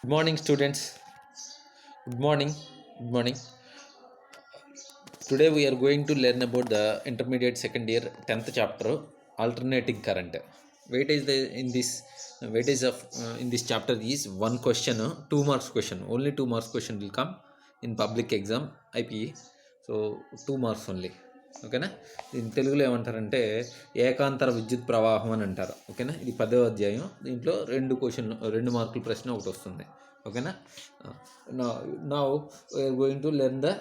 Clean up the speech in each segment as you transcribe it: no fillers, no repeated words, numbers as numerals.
Good morning, students. Good morning. Good morning. Today we are going to learn about the intermediate second year 10th chapter, alternating current. Weightage the in this weightage of in this chapter is one question, 2 marks question. Only 2 marks question will come in public exam IPE. So 2 marks only. ఓకేనా. దీని తెలుగులో ఏమంటారంటే ఏకాంతర విద్యుత్ ప్రవాహం అని అంటారు. ఓకేనా. ఇది 10వ అధ్యాయం. దీంట్లో 2 మార్కుల ప్రశ్న ఒకటి వస్తుంది. ఓకేనా. Now we are going to learn the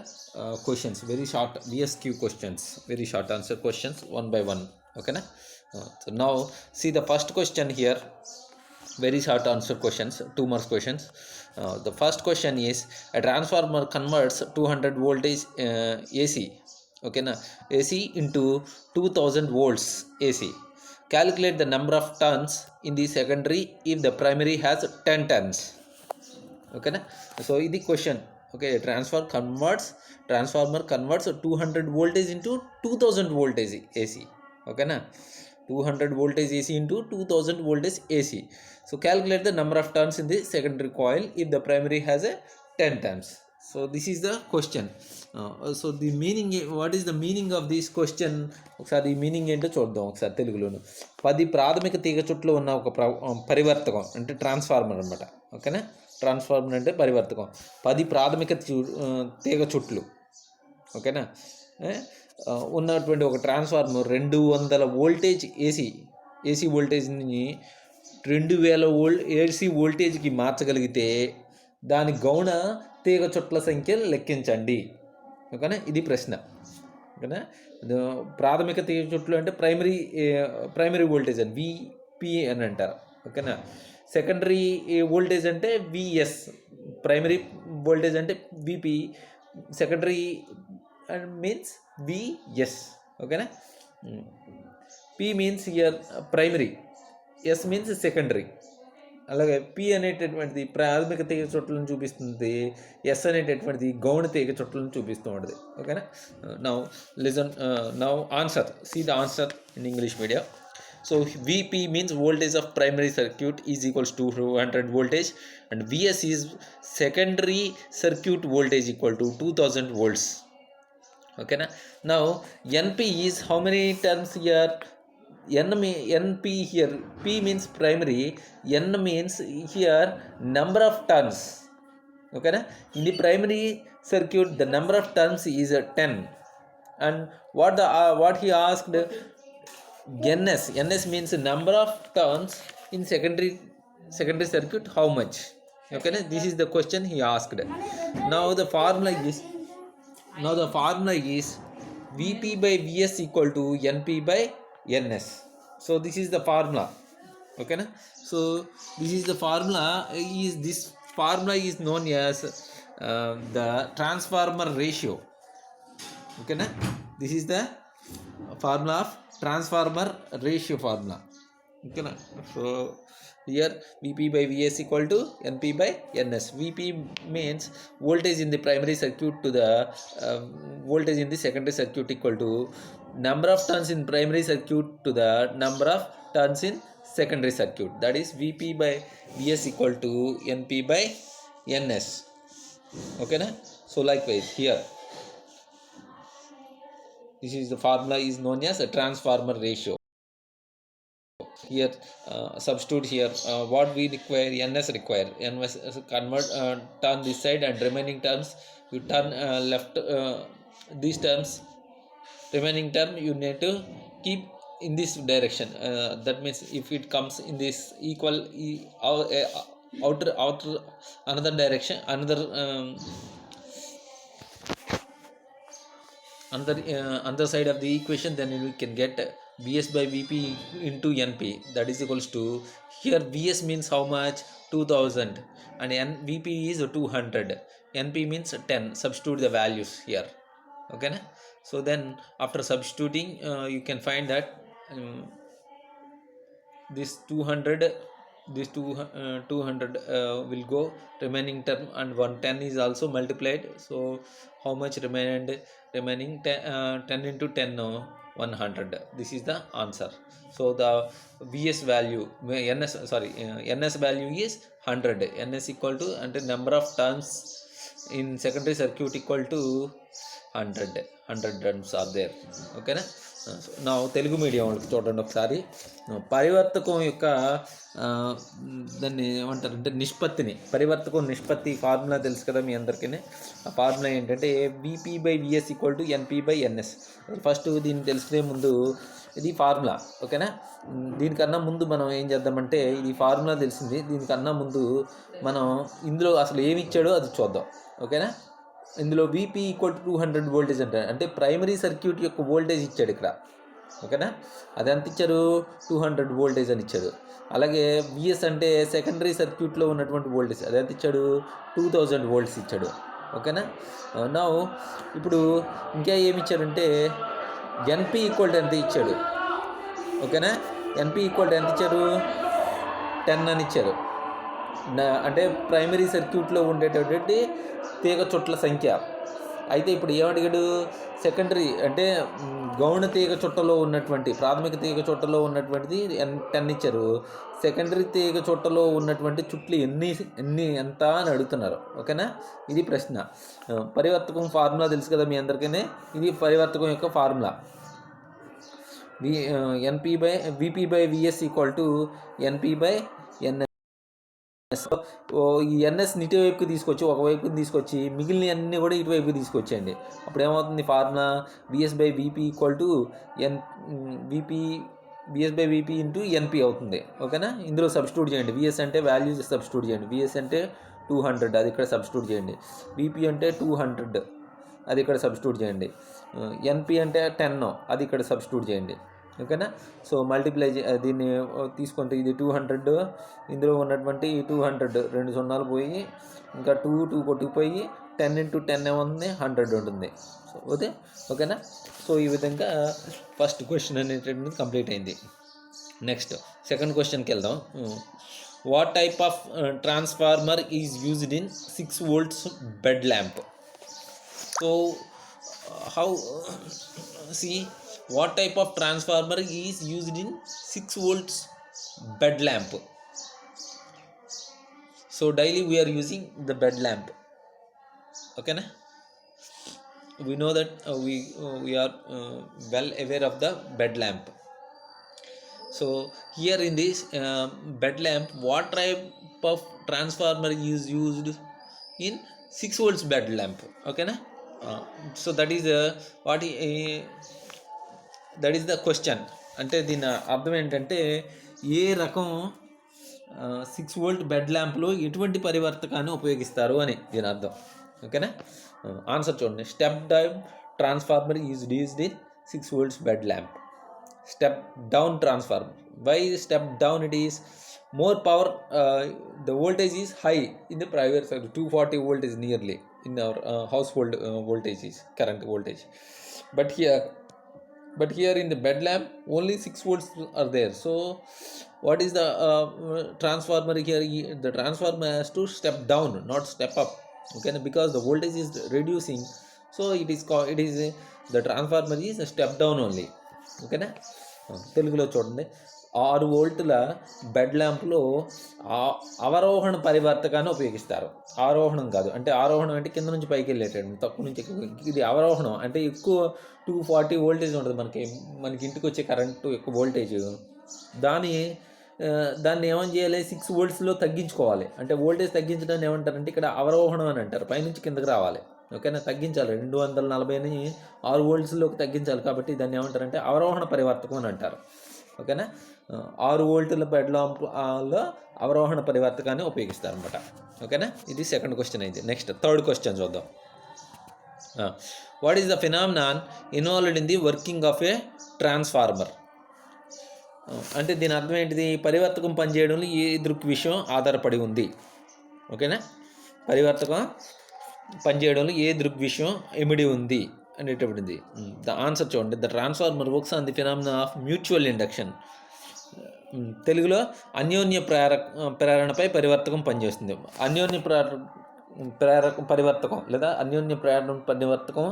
questions, very short VSQ questions, very short answer questions one by one. Okay na? So now see the first question here, very short answer questions, 2 marks questions. The first question is, a transformer converts 200 voltage AC, okay na, AC into 2000 volts AC. Calculate the number of turns in the secondary if the primary has 10 turns. ఓకేనా. So ఇది question. Okay. Transformer converts 200 voltage into 2000 voltage AC. ఓకేనా. 200 voltage AC into 2000 voltage AC. So calculate the number of turns in the secondary coil if the primary has a 10 turns. So this is the question. So the meaning, what is the meaning of this question? ఒకసారి ఈ meaning ఏంటో చూద్దాం ఒకసారి తెలుగులోను. 10 ప్రాథమిక తీగ చుట్లు ఉన్న ఒక పరివర్తకం అంటే ట్రాన్స్ఫార్మర్ అనమాట. ఓకేనా. ట్రాన్స్ఫార్మర్ అంటే పరివర్తకం. 10 ప్రాథమిక తీగ చుట్లు, ఓకేనా, ఉన్నటువంటి ఒక ట్రాన్స్ఫార్మర్ 200 వోల్టేజ్ ఏసీ వోల్టేజ్ని 2000 ఏసీ వోల్టేజ్కి మార్చగలిగితే దాని గౌణ తీగ చుట్ల సంఖ్య లెక్కించండి. ఓకేనా. ఇది ప్రశ్న. ఓకేనా. ప్రాథమిక తీగ చుట్లు అంటే ప్రైమరీ వోల్టేజ్ అని విపి అని అంటారు. ఓకేనా. సెకండరీ వోల్టేజ్ అంటే విఎస్, ప్రైమరీ వోల్టేజ్ అంటే విపి, సెకండరీ మీన్స్ విఎస్. ఓకేనా. P means year primary, yes means secondary. అలాగే పి అనేటటువంటిది ప్రాథమిక తీగ చుట్లను చూపిస్తుంది, ఎస్ అనేటటువంటిది గౌణ తీగ చుట్లను చూపిస్తూ ఉంటుంది. ఓకేనా. Now listen, now answer, see the answer in English medium. So Vp means voltage of primary circuit is equals to 200 voltage, and Vs is secondary circuit voltage equal to 2000 volts. Okay na? Now Np is how many turns here? Np here, P means primary, N means here number of turns. Okay na? In the primary circuit the number of turns is 10, and what he asked, ns means number of turns in secondary circuit, how much? Okay, this is the question he asked. Now the formula is vp by vs equal to np by ns. So this is the formula. Okay na? So this is the formula. This formula is known as the transformer ratio. Okay na? This is the formula of transformer ratio formula. Okay na? So here vp by vs equal to np by ns. Vp means voltage in the primary circuit to the voltage in the secondary circuit equal to number of turns in primary circuit to the number of turns in secondary circuit. That is vp by vs equal to np by ns. Okay na? So likewise here, this is the formula is known as a transformer ratio. Here substitute here what we require, ns require, ns convert, turn this side, and remaining terms you turn left, these terms, remaining term you need to keep in this direction. That means if it comes in this equal outer another direction, another side of the equation, then we can get vs by vp into np, that is equals to, here vs means how much, 2000, and vp is 200, np means 10. Substitute the values here. Okay na? So then after substituting you can find that this 200 will go remaining term, and 110 is also multiplied. So how much remaining 10 into 10, 100. This is the answer. So the Vs value, Ns value is 100. Ns equal to, అంటే number of turns in secondary circuit equal to 100 turns are there. ఓకేనా. నా Telugu medium వాళ్ళకి చూడండి ఒకసారి. పరివర్తకం యొక్క దాన్ని ఏమంటారంటే పరివర్తకం నిష్పత్తి ఫార్ములా తెలుసు కదా మీ అందరికీ. ఆ ఫార్ములా ఏంటంటే VP/VS = NP/NS. ఫస్ట్ దీన్ని తెలుసుకునే ముందు ఇది ఫార్ములా, ఓకేనా. దీనికన్నా ముందు మనం ఏం చేద్దామంటే, ఇది ఫార్ములా తెలిసింది, దీనికన్నా ముందు మనం ఇందులో అసలు ఏమి ఇచ్చాడో అది చూద్దాం, ఓకేనా. ఇందులో VP = 200 వోల్టేజ్ అంటే ప్రైమరీ సర్క్యూట్ యొక్క వోల్టేజ్ ఇచ్చాడు ఇక్కడ, ఓకేనా. అది ఎంత ఇచ్చారు, 200 వోల్టేజ్ అని ఇచ్చాడు. అలాగే VS అంటే సెకండరీ సర్క్యూట్లో ఉన్నటువంటి వోల్టేజ్, అది ఎంత ఇచ్చాడు, 2000 వోల్ట్స్ ఇచ్చాడు, ఓకేనా. నా ఇప్పుడు ఇంకా ఏమి ఇచ్చాడంటే NP = ఎంత ఇచ్చాడు, ఓకేనా. NP = ఎంత ఇచ్చారు, 10 అని ఇచ్చారు. అంటే ప్రైమరీ సర్క్యూట్లో ఉండేటటువంటి తీగ చుట్ల సంఖ్య. అయితే ఇప్పుడు ఏమడిగాడు, సెకండరీ అంటే గౌణ తీగ చుట్టలో ఉన్నటువంటి, ప్రాథమిక తీగ చుట్టలో ఉన్నటువంటిది 10 ఇచ్చారు. సెకండరీ తీగ చుట్టలో ఉన్నటువంటి చుట్లు ఎంత అని అడుగుతున్నారు, ఓకేనా. ఇది ప్రశ్న. పరివర్తకం ఫార్ములా తెలుసు కదా మీ అందరికీ. ఇది పరివర్తకం యొక్క ఫార్ములా. VP/VS = NP/NS. ఈ NS ఇటువైపుకి తీసుకొచ్చి, ఒకవైపుకి తీసుకొచ్చి మిగిలిన అన్నీ కూడా ఇటువైపుకి తీసుకొచ్చేయండి. అప్పుడు ఏమవుతుంది, ఫార్ములా VS/VP × NP అవుతుంది, ఓకేనా. ఇందులో సబ్స్టిట్యూట్ చేయండి. VS అంటే వాల్యూ సబ్స్టిట్యూట్ చేయండి. VS అంటే 200, అది ఇక్కడ సబ్స్టిట్యూట్ చేయండి. VP అంటే 200, అది ఇక్కడ సబ్స్టిట్యూట్ చేయండి. NP అంటే 10, అది ఇక్కడ సబ్స్టిట్యూట్ చేయండి, ఓకేనా. సో మల్టిప్లై దీన్ని తీసుకుంటే ఇది 200, ఇందులో ఉన్నటువంటి 200 2 సున్నాలు పోయి ఇంకా 2 కొట్టుకుపోయి 10 × 10 ఏమవుతుంది, 100 ఉంటుంది. సో ఓకేనా. సో ఈ విధంగా ఫస్ట్ క్వశ్చన్ అనేటువంటిది కంప్లీట్ అయింది. నెక్స్ట్ సెకండ్ క్వశ్చన్కి వెళ్దాం. What type of transformer is used in 6 volts bed lamp. So how what type of transformer is used in 6 volts bed lamp. So daily we are using the bed lamp, okay na. We know that we are well aware of the bed lamp. So here in this bed lamp, what type of transformer is used in 6 volts bed lamp, okay na. So that is that is the question. అంటే దీని అర్థం ఏంటంటే, ఏ రకం 6 volt bed ల్యాంప్లో ఎటువంటి పరివర్తకాన్ని ఉపయోగిస్తారు అని దీని అర్థం, ఓకేనా. ఆన్సర్ చూడండి. Step down transformer is used in 6 volts bed lamp. Step down transformer. Why step down? It is more power, the voltage is high in the private side, 240 volt is nearly in our household voltage is current voltage. But here in the bed lamp only 6 volts are there. So what is the transformer here? The transformer has to step down, not step up, okay, because the voltage is reducing. So it is the transformer is a step down only, okay na. తెలుగులో చూడండి. 6 voltల bed ల్యాంప్లో అవరోహణ పరివర్తకాన్ని ఉపయోగిస్తారు. ఆరోహణం కాదు, అంటే ఆరోహణం అంటే కింద నుంచి పైకి వెళ్ళేటండి, తక్కువ నుంచి ఎక్కువ. ఇది అవరోహణం అంటే ఎక్కువ 240 వోల్టేజ్ ఉంటుంది మనకి ఇంటికి వచ్చే కరెంటు ఎక్కువ వోల్టేజ్. దాన్ని ఏమని చేయాలి, 6 voltsలో తగ్గించుకోవాలి. అంటే వోల్టేజ్ తగ్గించడాన్ని ఏమంటారంటే ఇక్కడ అవరోహణం అని అంటారు. పైనుంచి కిందకి రావాలి, ఓకేనా. తగ్గించాలి, 240ని 6 voltsలోకి తగ్గించాలి. కాబట్టి దాన్ని ఏమంటారంటే అవరోహణ పరివర్తకం అని అంటారు, ఓకేనా. 6 voltల బెడ్ ల్యాంప్లో అవరోహణ పరివర్తకాన్ని ఉపయోగిస్తారు అనమాట, ఓకేనా. ఇది సెకండ్ క్వశ్చన్ అయింది. నెక్స్ట్ థర్డ్ క్వశ్చన్ చూద్దాం. What is the phenomenon involved in the working of A transformer. అంటే దీని అర్థం ఏంటిది, పరివర్తకం పనిచేయడంలో ఏ దృగ్విషయం ఆధారపడి ఉంది, ఓకేనా. పరివర్తకం పనిచేయడంలో ఏ దృగ్విషయం ఇమిడి ఉంది అనేటువంటిది. ద ఆన్సర్ చూడండి. The transformer works on the phenomena of mutual induction. తెలుగులో అన్యోన్య ప్రేరణపై పరివర్తకం పనిచేస్తుంది. అన్యోన్య పరివర్తకం లేదా అన్యోన్య ప్రేరణ పరివర్తకం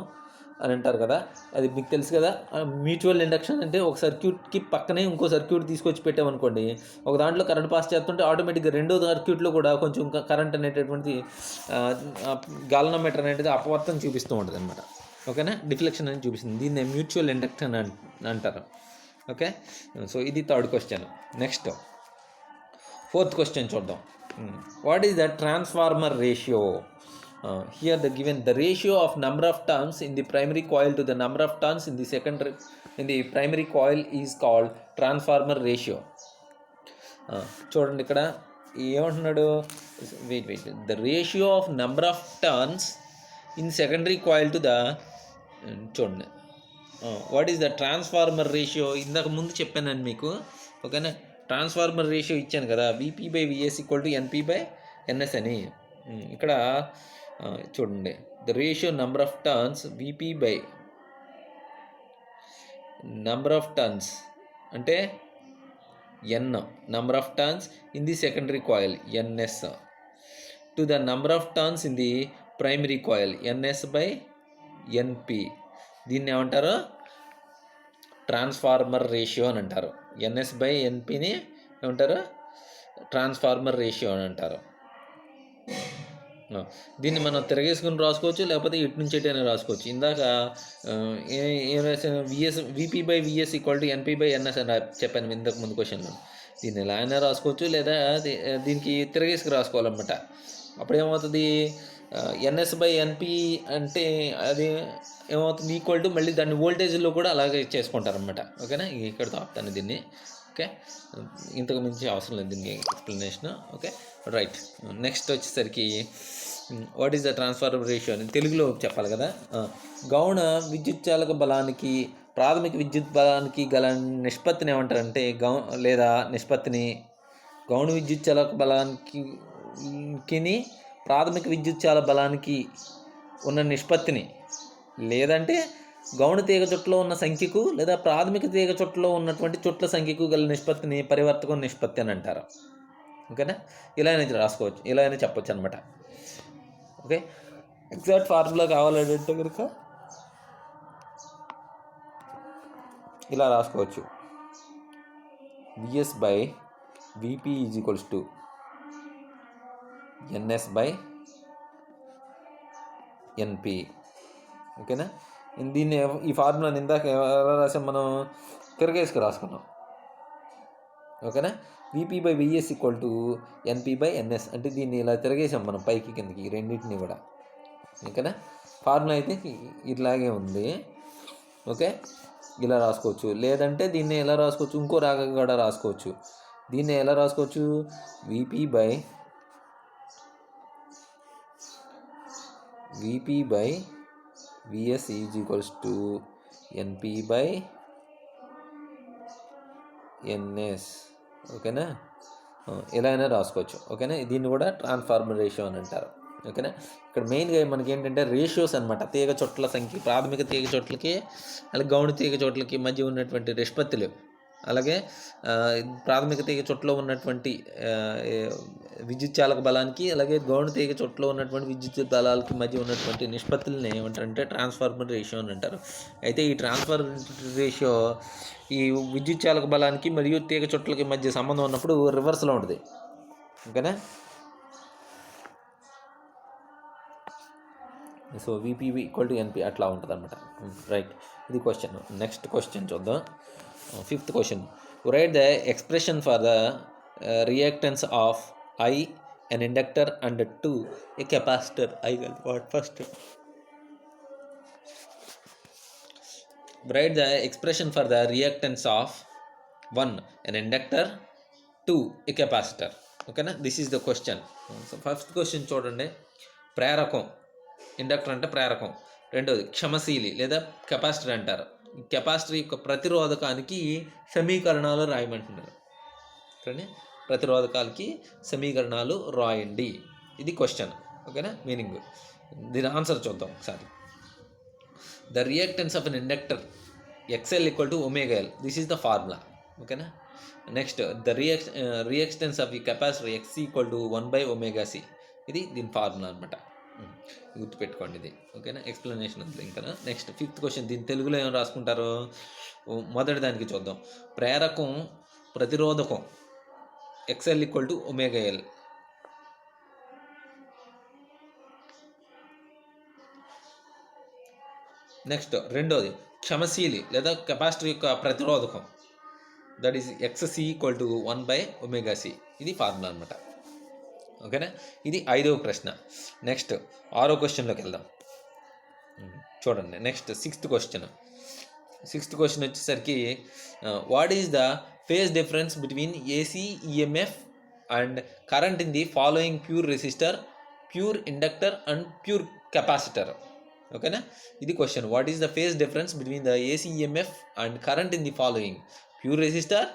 అని అంటారు కదా, అది మీకు తెలుసు కదా. మ్యూచువల్ ఇండక్షన్ అంటే ఒక సర్క్యూట్కి పక్కనే ఇంకో సర్క్యూట్ తీసుకొచ్చి పెట్టామనుకోండి, ఒక దాంట్లో కరెంట్ పాస్ చేస్తుంటే ఆటోమేటిక్గా రెండో సర్క్యూట్లో కూడా కొంచెం కరెంట్ అనేటటువంటి గాల్వనోమీటర్ అనేది అపవర్తం చూపిస్తూ ఉంటుంది అనమాట. ఓకేనా, డిఫ్లెక్షన్ అని చూపిస్తుంది. దీన్ని మ్యూచువల్ ఇండక్షన్ అంటారు. ఓకే, సో ఇది third question. Next fourth question చూద్దాం. What is the transformer ratio? Here the given the ratio of number of turns in the primary coil to the number of turns in the primary coil is called transformer ratio. చూడండి ఇక్కడ ఏమంటున్నాడు, wait the ratio of number of turns in secondary coil to the, చూడండి what is the transformer ratio. ఇందాక ముందు చెప్పాను మీకు. ఓకేనా, transformer ratio ఇచ్చాను కదా, VP/VS = NP/NS అని. ఇక్కడ చూడండి, the ratio number of turns VP/ number of turns అంటే N, number of turns in the secondary coil NS, to the number of turns in the primary coil NS/NP. దీన్ని ఏమంటారు, transformer ratio అని అంటారు. NS/NPని ఏమంటారు, transformer ratio అని అంటారు. దీన్ని మనం తిరగేసుకుని రాసుకోవచ్చు, లేకపోతే ఇటు నుంచి ఎటైనా రాసుకోవచ్చు. ఇందాక ఏం రాసాను, VP/VS = NP/NS అని చెప్పాను ఇంతకు ముందు క్వశ్చన్లో. దీన్ని ఎలా అయినా రాసుకోవచ్చు, లేదా దీనికి తిరగేసుకు రాసుకోవాలన్నమాట. అప్పుడు ఏమవుతుంది, NS/NP అంటే అది ఏమవుతుంది, ఈక్వల్ టు మళ్ళీ దాన్ని వోల్టేజ్లో కూడా అలాగే చేసుకుంటారనమాట. ఓకేనా, ఇక్కడితో ఆపుతాను దీన్ని. ఓకే, ఇంతకు మించి అవసరం లేదు దీనికి ఎక్స్ప్లెనేషన్. Okay, right. నెక్స్ట్ వచ్చేసరికి what is the transformer ratio అని తెలుగులో చెప్పాలి కదా. గౌణ విద్యుత్ చాలక బలానికి ప్రాథమిక విద్యుత్ బలానికి గల నిష్పత్తిని ఏమంటారంటే లేదా నిష్పత్తిని గౌణ విద్యుత్ చాలక బలానికి ప్రాథమిక విద్యుత్ చాలక బలానికి ఉన్న నిష్పత్తిని, లేదంటే గౌణ తీగ చుట్టలో ఉన్న సంఖ్యకు లేదా ప్రాథమిక తీగ చుట్టలో ఉన్నటువంటి చుట్ల సంఖ్యకు గల నిష్పత్తిని పరివర్తక నిష్పత్తి అని అంటారు. ఓకేనా, ఇలా అయినా రాసుకోవచ్చు, ఇలా అయినా చెప్పొచ్చు అనమాట. ఓకే, ఎగ్జాక్ట్ ఫార్ములా కావాలంటే కనుక ఇలా రాసుకోవచ్చు, VS/VP = NS/NP. ఓకేనా, దీన్ని ఈ ఫార్ములాని ఇందాక ఎలా రాసాం మనం, తిరగేసుకు రాసుకున్నాం. ఓకేనా, VP/VS = NP/NS అంటే దీన్ని ఇలా తిరగేసాం మనం పైకి కిందకి, ఈ రెండింటిని కూడా. ఓకేనా, ఫార్ములా అయితే ఇట్లాగే ఉంది. ఓకే, ఇలా రాసుకోవచ్చు, లేదంటే దీన్ని ఎలా రాసుకోవచ్చు, ఇంకో రాగం కూడా రాసుకోవచ్చు. దీన్ని ఎలా రాసుకోవచ్చు, VP/VS = NP/NS. ఓకేనా, ఎలా అయినా రాసుకోవచ్చు. ఓకేనా, దీన్ని కూడా ట్రాన్స్ఫార్మర్ రేషియో అని అంటారు. ఓకేనా, ఇక్కడ మెయిన్గా మనకి ఏంటంటే రేషియోస్ అనమాట. తీగ చుట్ల సంఖ్య, ప్రాథమిక తీగ చుట్లకి అలాగే గౌణ తీగ చుట్లకి మధ్య ఉన్నటువంటి నిష్పత్తులు, అలాగే ప్రాథమిక తీగ చుట్టలో ఉన్నటువంటి విద్యుత్ చాలక బలానికి అలాగే గౌణ తీగ చుట్టలో ఉన్నటువంటి విద్యుత్ బలాలకి మధ్య ఉన్నటువంటి నిష్పత్తులని ఏమంటారంటే ట్రాన్స్ఫార్మర్ రేషియో అని అంటారు. అయితే ఈ ట్రాన్స్ఫార్మర్ రేషియో ఈ విద్యుత్ చాలక బలానికి మరియు తీగ చుట్టలకి మధ్య సంబంధం ఉన్నప్పుడు రివర్స్లో ఉంటుంది. ఓకేనా, సో VP = NP అట్లా ఉంటుంది అనమాట. రైట్, ఇది క్వశ్చన్. నెక్స్ట్ క్వశ్చన్ చూద్దాం. Fifth question, right the expression for the reactance of I, an inductor, and 2, a capacitor. I will what first. Write the expression for the reactance of 1, an inductor, 2, a capacitor. Okay na, this is the question. So first question చూడండి, ప్రేరకం, inductor అంటే ప్రేరకం. రెండోది క్షమశీలి లేదా capacitor అంటారు. Capacitor యొక్క ప్రతిరోధకానికి సమీకరణాలు రాయమంటున్నారు. కానీ ప్రతిరోధకాలకి సమీకరణాలు రాయండి, ఇది క్వశ్చన్. ఓకేనా, మీనింగ్. దీని ఆన్సర్ చూద్దాం ఒకసారి. The reactance of an inductor XL = ωL, this is the formula. ఓకేనా, next the reactance of the capacitor XC = 1/ωc, ఇది దీని ఫార్ములా అనమాట. గుర్తుపెట్టుకోండి ఇది. ఓకేనా, ఎక్స్ప్లెనేషన్ అంతే ఇంకా. నెక్స్ట్ 5th క్వశ్చన్, దీని తెలుగులో ఏం రాసుకుంటారు? మొదటి దానికి చూద్దాం. ప్రేరకం ప్రతిరోధకం XL = ωL. నెక్స్ట్ రెండోది క్షమశీలి లేదా కెపాసిటర్ యొక్క ప్రతిరోధకం, దట్ ఈస్ XC = 1/ωc. ఇది ఫార్ములా అనమాట. ఓకేనా, ఇది 5వ ప్రశ్న. నెక్స్ట్ 6వ క్వశ్చన్లోకి వెళ్దాం. చూడండి, next 6th question. 6th question వచ్చేసరికి what is the phase difference between AC EMF and current in the following pure resistor, pure inductor and pure capacitor. ఓకేనా, ఇది question. What is the phase difference between the AC EMF and current in the following pure resistor,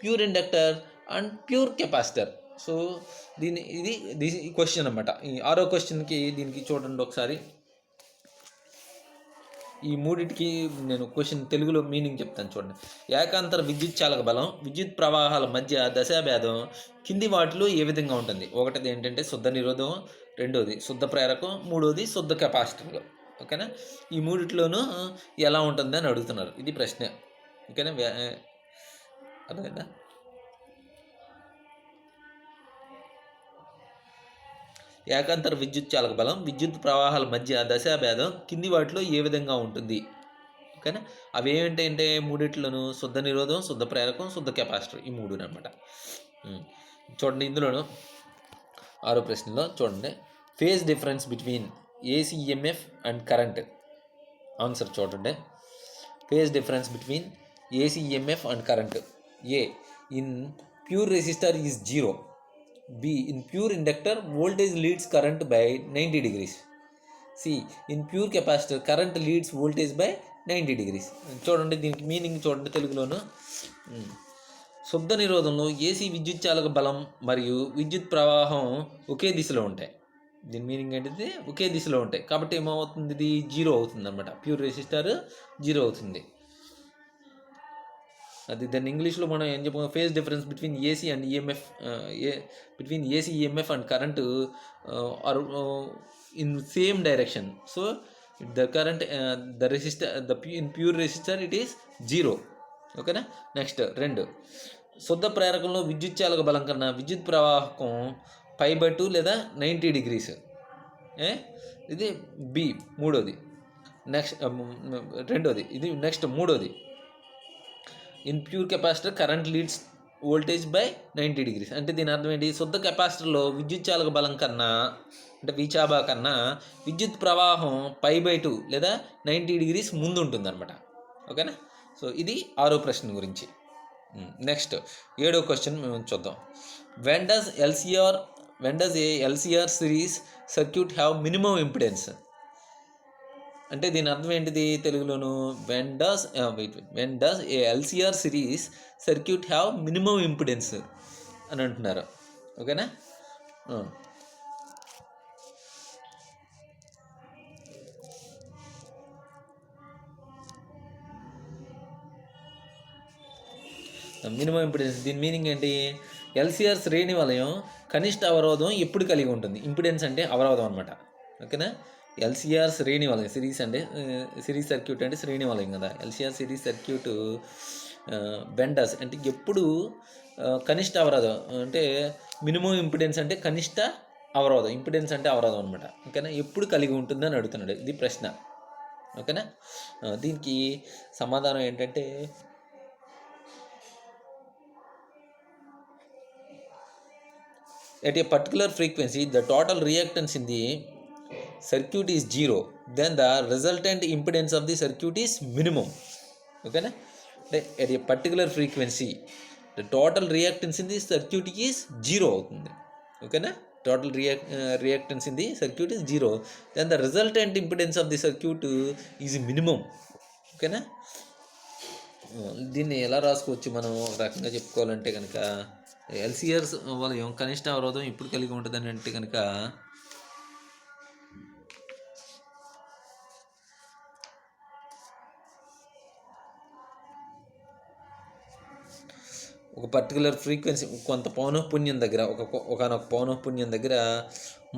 pure inductor and pure capacitor. So ఇది question అనమాట. ఈ 6వ క్వశ్చన్కి దీనికి చూడండి ఒకసారి. ఈ మూడింటికి నేను క్వశ్చన్ తెలుగులో మీనింగ్ చెప్తాను చూడండి. ఏకాంతర విద్యుత్ చాలక బలం విద్యుత్ ప్రవాహాల మధ్య దశాభేదం కింది వాటిలో ఏ విధంగా ఉంటుంది? ఒకటిది ఏంటంటే శుద్ధ నిరోధం, రెండోది శుద్ధ ప్రేరకం, మూడోది శుద్ధ కెపాసిటర్లు. ఓకేనా, ఈ మూడిట్లోనూ ఎలా ఉంటుంది అని అడుగుతున్నారు. ఇది ప్రశ్న. ఓకేనా, అర్థమైందా? ఏకాంతర విద్యుత్ చాలక బలం విద్యుత్ ప్రవాహాల మధ్య దశాభేదం కింది వాటిలో ఏ విధంగా ఉంటుంది? ఓకేనా, అవి ఏమిటంటే మూడిట్లోనూ శుద్ధ నిరోధం, శుద్ధ ప్రేరకం, శుద్ధ కెపాసిటర్, ఈ మూడు అనమాట. చూడండి, ఇందులోను 6వ ప్రశ్నలో చూడండి, phase difference between AC EMF and current. Answer చూడండి, phase difference between AC EMF and current. A in pure resistor is 0. B in pure inductor voltage leads current by 90 degrees. C in pure capacitor current leads voltage by 90 degrees. చూడండి, దీనికి meaning చూడండి తెలుగులోను. శుద్ధ నిరోధంలో AC విద్యుత్ చాలక బలం మరియు విద్యుత్ ప్రవాహం ఒకే దిశలో ఉంటాయి. దీని మీనింగ్ ఏంటంటే ఒకే దిశలో ఉంటాయి కాబట్టి ఏమవుతుంది? ఇది 0 అవుతుంది అనమాట. ప్యూర్ రెసిస్టర్ 0 అవుతుంది. అది దాన్ని ఇంగ్లీష్లో మనం ఏం చెప్పాము? Phase difference between AC and EMF, between AC EMF and current are in same direction. So the current the resistor in pure resistor it is 0. ఓకేనా, నెక్స్ట్ 2, శుద్ధ ప్రేరకంలో విద్యుత్ చాలక బలం కన్నా విద్యుత్ ప్రవాహకం π/2 లేదా 90 degrees. ఇది B, మూడోది. నెక్స్ట్ రెండోది ఇది. నెక్స్ట్ మూడోది, in pure capacitor current leads voltage by 90 degrees. అంటే దీని అర్థం ఏంటి? శుద్ధ కెపాసిటర్లో విద్యుత్ చాలక బలం కన్నా, అంటే విచాబా కన్నా విద్యుత్ ప్రవాహం π/2 లేదా 90 degrees ముందు ఉంటుంది అనమాట. ఓకేనా, సో ఇది 6వ ప్రశ్న గురించి. నెక్స్ట్ 7వ క్వశ్చన్ మేము చూద్దాం. When does a LCR series circuit have minimum impedance? అంటే దీని అర్థం ఏంటిది తెలుగులోను? When does a LCR series circuit have minimum impedance అని అంటున్నారు. ఓకేనా, మినిమం ఇంపిడెన్స్ దీని మీనింగ్ ఏంటి? LCR శ్రేణి వలయం కనిష్ట అవరోధం ఎప్పుడు కలిగి ఉంటుంది? ఇంపిడెన్స్ అంటే అవరోధం అనమాట. ఓకేనా, LCR శ్రేణి వలయం, సిరీస్ అంటే సిరీస్ సర్క్యూట్ అంటే శ్రేణి వలయం కదా. LCR సిరీస్ సర్క్యూట్ బెండస్ అంటే ఎప్పుడు కనిష్ట అవరోధం, అంటే మినిమం ఇంపిడెన్స్ అంటే కనిష్ట అవరోధం, ఇంపిడెన్స్ అంటే అవరోధం అనమాట. ఓకేనా, ఎప్పుడు కలిగి ఉంటుందని అడుగుతున్నాడు. ఇది ప్రశ్న. ఓకేనా, దీనికి సమాధానం ఏంటంటే at a particular frequency the total reactance in the circuit is 0, then the resultant impedance of the circuit is minimum. Okay na? At a particular frequency the total reactance in the circuit is 0 అవుతుంది. Okay na? Total reactance in the circuit is 0, then the resultant impedance of the circuit is minimum. Okay na? దీన్ని ఎలా రాసుకోవచ్చు మనం ఒక రకంగా చెప్పుకోవాలంటే కనుక, LCR వలయం కనిష్ట అవరోధం ఎప్పుడు కలిగి ఉంటుందని అంటే కనుక, ఒక పర్టికులర్ ఫ్రీక్వెన్సీ కొంత పౌనఃపున్యం దగ్గర, ఒకనొక పౌనఃపున్యం దగ్గర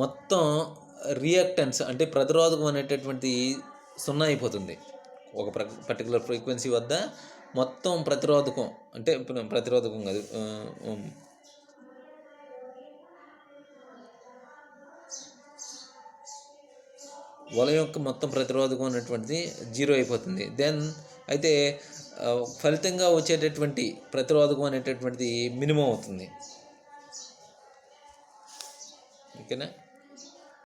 మొత్తం రియాక్టెన్స్ అంటే ప్రతిరోధకం అనేటటువంటి 0 అయిపోతుంది. ఒక పర్టికులర్ ఫ్రీక్వెన్సీ వద్ద మొత్తం ప్రతిరోధకం అంటే ప్రతిరోధకం కాదు, వలయం యొక్క మొత్తం ప్రతిరోధకం అనేటువంటిది 0 అయిపోతుంది. దెన్ అయితే ఫలితంగా వచ్చేటటువంటి ప్రతిరోధకం అనేటటువంటిది మినిమం అవుతుంది. ఓకేనా?